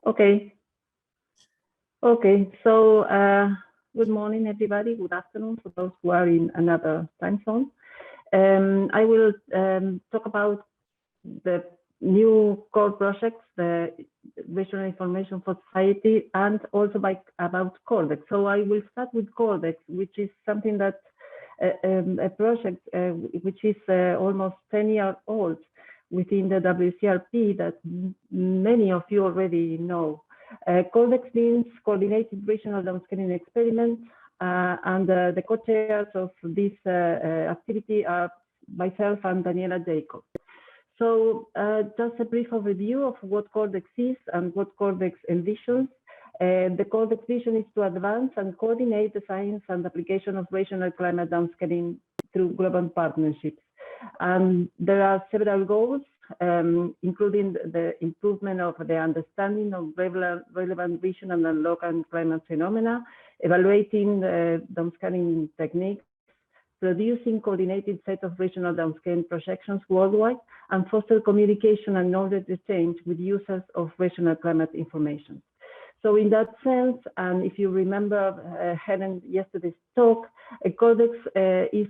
Okay. Okay. So good morning, everybody. Good afternoon for those who are in another time zone. I will talk about the new core projects, the Regional Information for Society, and also about CORDEX. So I will start with CORDEX, which is something that a project which is almost 10 years old within the WCRP that many of you already know. CORDEX means Coordinated Regional Downscaling Experiment, and the co-chairs of this activity are myself and Daniela Jacob. So just a brief overview of what CORDEX is and what CORDEX envisions. The CORDEX vision is to advance and coordinate the science and application of regional climate downscaling through global partnerships. And there are several goals, including the improvement of the understanding of relevant regional and local climate phenomena, evaluating downscaling techniques, producing coordinated set of regional downscaling projections worldwide, and foster communication and knowledge exchange with users of regional climate information. So in that sense, and if you remember Helen yesterday's talk, CORDEX is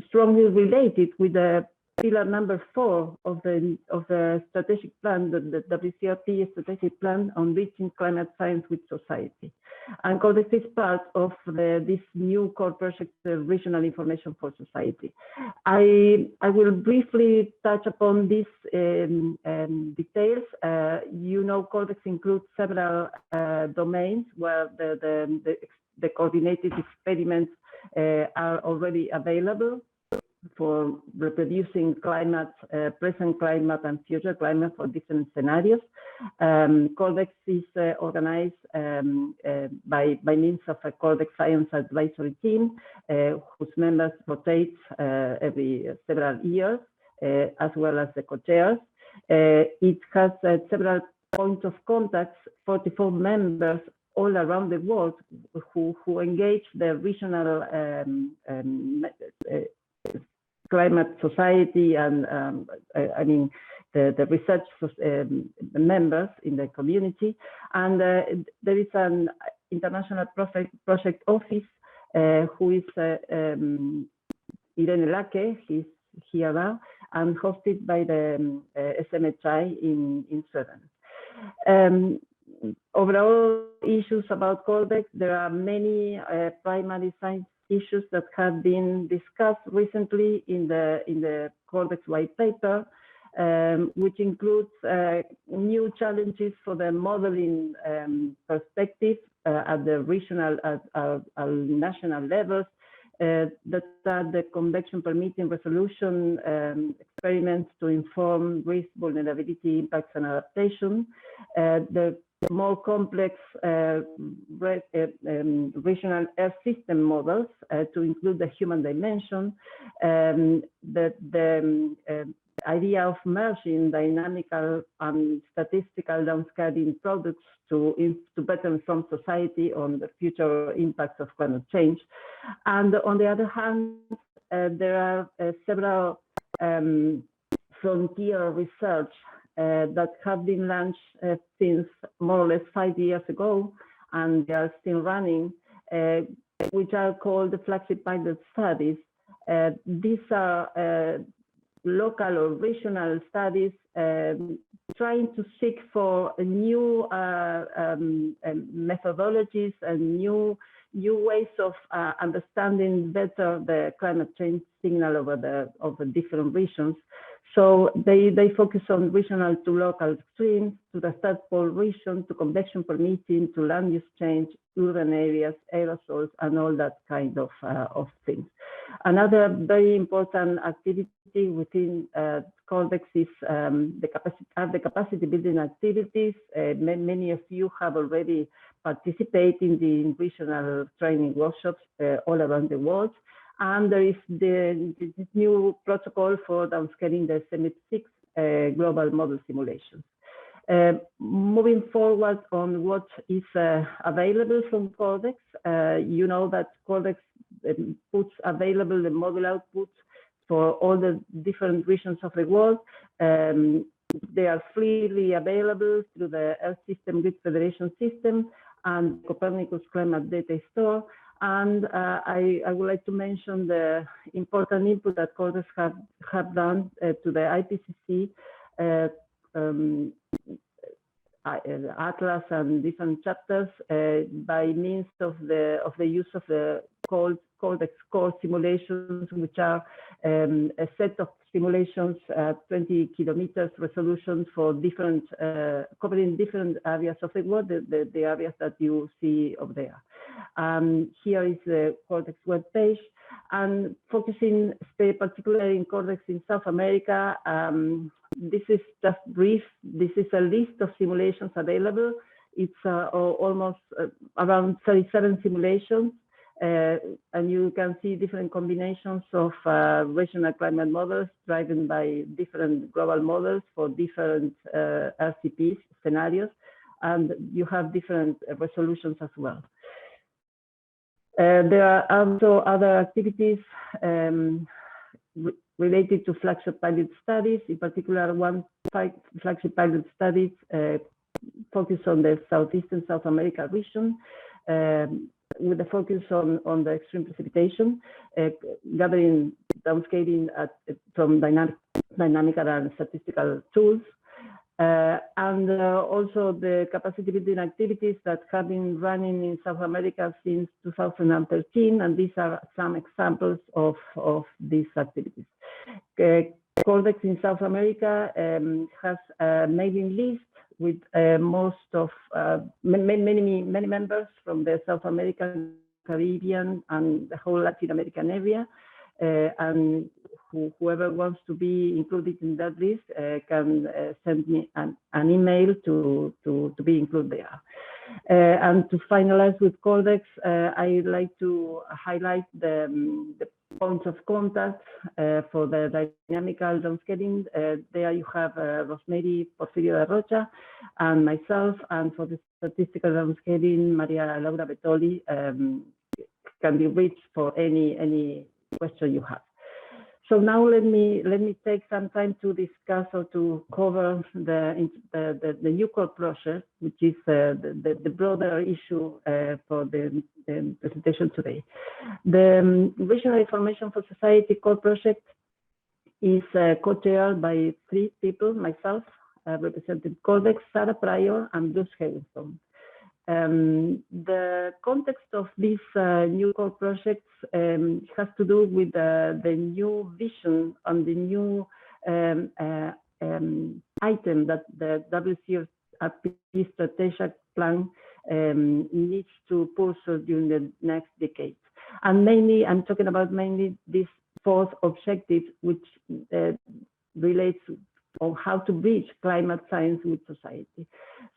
strongly related with the pillar number 4 of the strategic plan, the WCRP strategic plan on reaching climate science with society. And CORDEX is part of this new core project, Regional Information for Society. I will briefly touch upon these details. You know, CORDEX includes several domains where the coordinated experiments are already available for reproducing climate, present climate and future climate for different scenarios. CORDEX is organized by means of a CORDEX Science Advisory Team, whose members rotate every several years, as well as the co-chairs. It has several points of contacts, 44 members all around the world who engage the regional climate society and I mean the research members in the community. And there is an international project office who is Irene Lake, he's here now, and hosted by the SMHI in Sweden. Overall issues about CORDEX, there are many primary science issues that have been discussed recently in the CORDEX white paper, which includes new challenges for the modeling perspective at the regional and national levels, that are the convection permitting resolution experiments to inform risk, vulnerability, impacts, and adaptation. The more complex regional earth system models to include the human dimension, the idea of merging dynamical and statistical downscaling products to better inform society on the future impacts of climate change. And on the other hand, there are several frontier research that have been launched since more or less 5 years ago, and they are still running, which are called the flagship pilot studies. These are local or regional studies trying to seek for new methodologies and new ways of understanding better the climate change signal over the different regions. So they focus on regional to local streams, to the third pole region, to convection permitting, to land use change, urban areas, aerosols, and all that kind of things. Another very important activity within CORDEX is the capacity building activities. Many of you have already participated in the regional training workshops all around the world. And there is this new protocol for downscaling the CMIP6 global model simulations. Moving forward on what is available from CORDEX, you know that CORDEX puts available the model outputs for all the different regions of the world. they are freely available through the Earth System Grid Federation system and Copernicus Climate Data Store. And I would like to mention the important input that CORDEX have done to the IPCC Atlas and different chapters by means of the use of the CORDEX core simulations, which are a set of simulations at 20 kilometers resolution for different covering different areas of the world, the areas that you see over there. Here is the CORDEX webpage, and focusing particularly in CORDEX in South America. This is just brief. This is a list of simulations available. It's almost around 37 simulations, and you can see different combinations of regional climate models driven by different global models for different RCPs scenarios, and you have different resolutions as well. There are also other activities related to flagship pilot studies, in particular one flagship pilot studies focused on the southeastern South America region, with a focus on the extreme precipitation, gathering downscaling from dynamical and statistical tools, and also the capacity building activities that have been running in South America since 2013, and these are some examples of these activities. CORDEX in South America has a mailing list with most of many members from the South American, Caribbean, and the whole Latin American area, and whoever wants to be included in that list can send me an email to be included there. And to finalize with CORDEX, I'd like to highlight the points of contact for the dynamical downscaling. There you have Rosemary Porfirio de Rocha and myself, and for the statistical downscaling, Maria Laura Betoli can be reached for any question you have. So now let me take some time to discuss or to cover the new core project, which is the broader issue for the presentation today. The Regional Information for Society core project is co-chaired by 3 people: myself, representing CORDEX, Sarah Pryor, and Bruce Hewingstone. The context of this new core projects has to do with the new vision and the new item that the WCRP strategic plan needs to pursue during the next decade. And mainly, I'm talking about mainly this 4th objective, which relates on how to bridge climate science with society.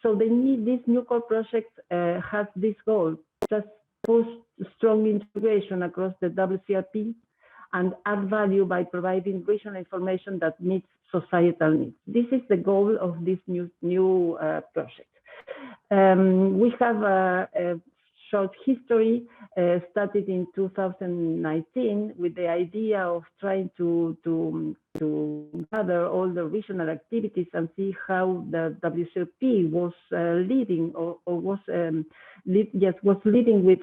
So this new core project has this goal: just push strong integration across the WCRP and add value by providing regional information that meets societal needs. This is the goal of this new project. We have a short history started in 2019 with the idea of trying to gather all the regional activities and see how the WCRP was leading or was leading with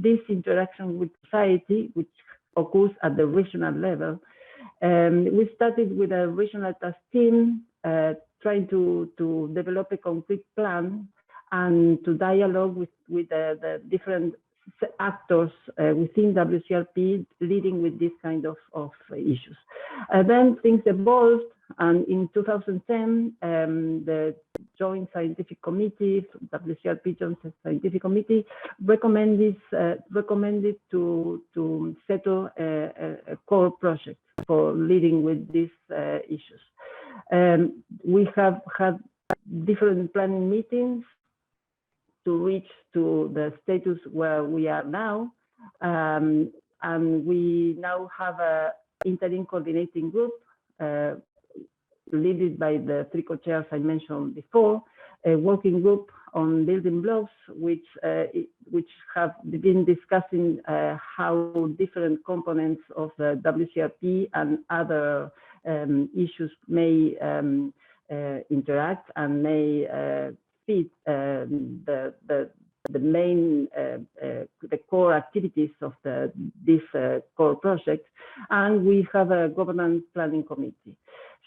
this interaction with society, which occurs at the regional level. We started with a regional task team trying to develop a concrete plan and to dialogue with the different actors within WCRP leading with this kind of issues. Then things evolved, and in 2010, the Joint Scientific Committee, WCRP Joint Scientific Committee, recommended to settle a core project for leading with these issues. We have had different planning meetings to reach to the status where we are now, and we now have a interim coordinating group led by the 3 co-chairs I mentioned before, a working group on building blocks, which have been discussing how different components of the WCRP and other issues may interact and may fit the main the core activities of this core project, and we have a governance planning committee.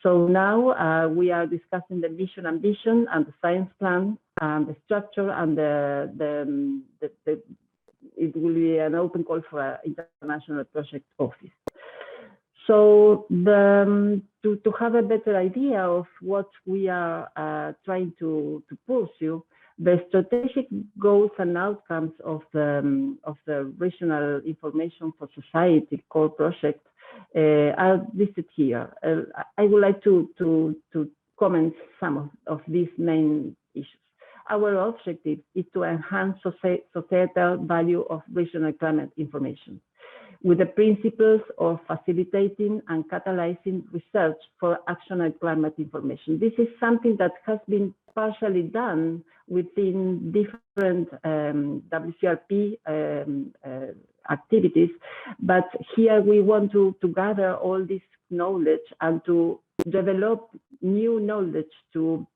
So now we are discussing the mission and vision and the science plan and the structure, and it will be an open call for an international project office. So to have a better idea of what we are trying to pursue, the strategic goals and outcomes of the regional information for society core project are listed here. I would like to comment some of these main issues. Our objective is to enhance societal value of regional climate information, with the principles of facilitating and catalyzing research for actionable climate information. This is something that has been partially done within different WCRP activities, but here we want to gather all this knowledge and to develop new knowledge to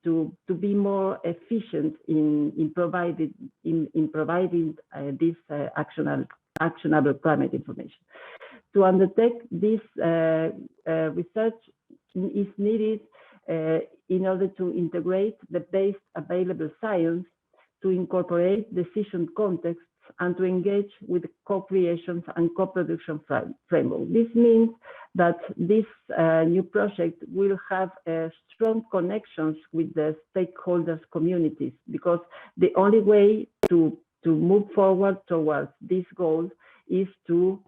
be more efficient in providing this actionable climate information. To undertake this research is needed in order to integrate the best available science, to incorporate decision contexts, and to engage with co-creations and co-production framework. This means that this new project will have strong connections with the stakeholders communities, because the only way to move forward towards this goal is to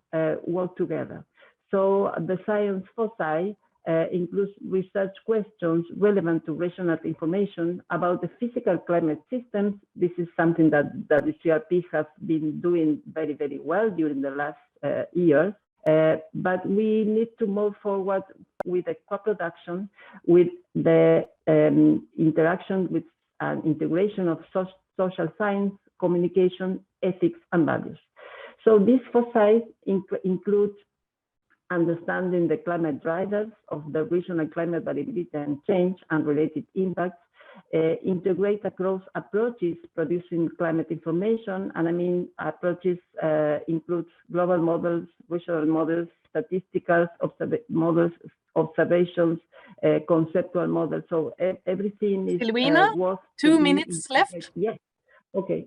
work together. So the science foci includes research questions relevant to regional information about the physical climate systems. This is something that the CRP has been doing very, very well during the last years. But we need to move forward with the co-production, with the interaction with and integration of social science, communication, ethics, and values. So these foci include understanding the climate drivers of the regional climate variability and change and related impacts, integrate across approaches producing climate information, and I mean approaches includes global models, regional models, statistical models, observations, conceptual models. So everything is Silvina, 2 minutes left. Yes. Okay.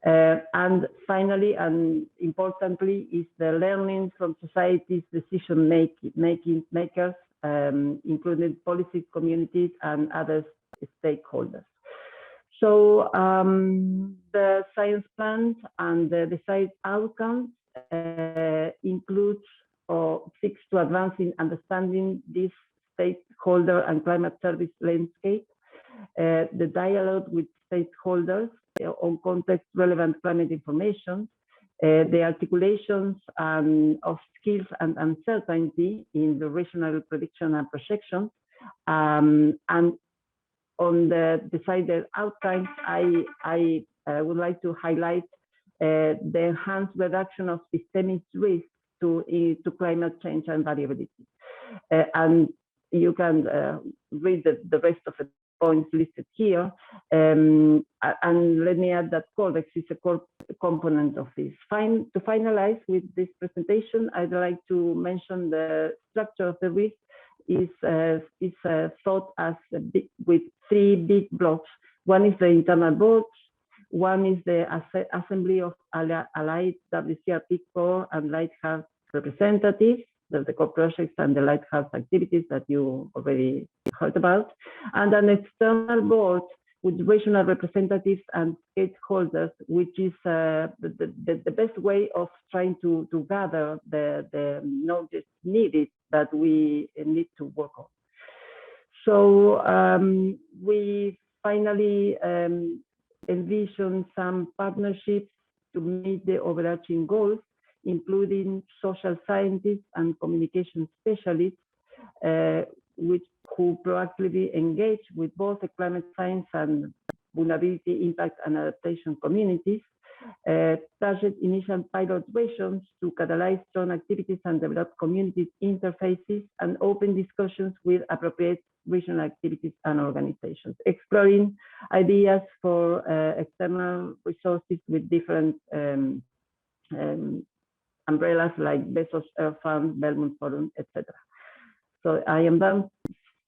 And finally, and importantly, is the learning from society's decision makers, including policy communities and other stakeholders. So the science plans and the desired outcomes includes or seeks to advance in understanding this stakeholder and climate service landscape, the dialogue with stakeholders on context-relevant climate information, the articulations of skills and uncertainty in the regional prediction and projection, and on the decided outcomes, I would like to highlight the enhanced reduction of systemic risk to climate change and variability. And you can read the rest of the points listed here. And let me add that CORDEX is a core component of this. To finalize with this presentation, I'd like to mention the structure of the RIfS is thought as with 3 big blocks. One is the internal board, one is the assembly of allied WCRP core and lighthouse representatives, the core projects and the lighthouse activities that you already heard about, and an external board with regional representatives and stakeholders, which is the best way of trying to gather the knowledge needed that we need to work on. So we finally envision some partnerships to meet the overarching goals, including social scientists and communication specialists, who proactively engage with both the climate science and vulnerability, impact, and adaptation communities, target initial pilot regions to catalyze strong activities and develop community interfaces and open discussions with appropriate regional activities and organizations, exploring ideas for external resources with different umbrellas like Bezos Earth Fund, Belmont Forum, etc. So I am done.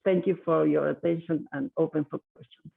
Thank you for your attention and open for questions.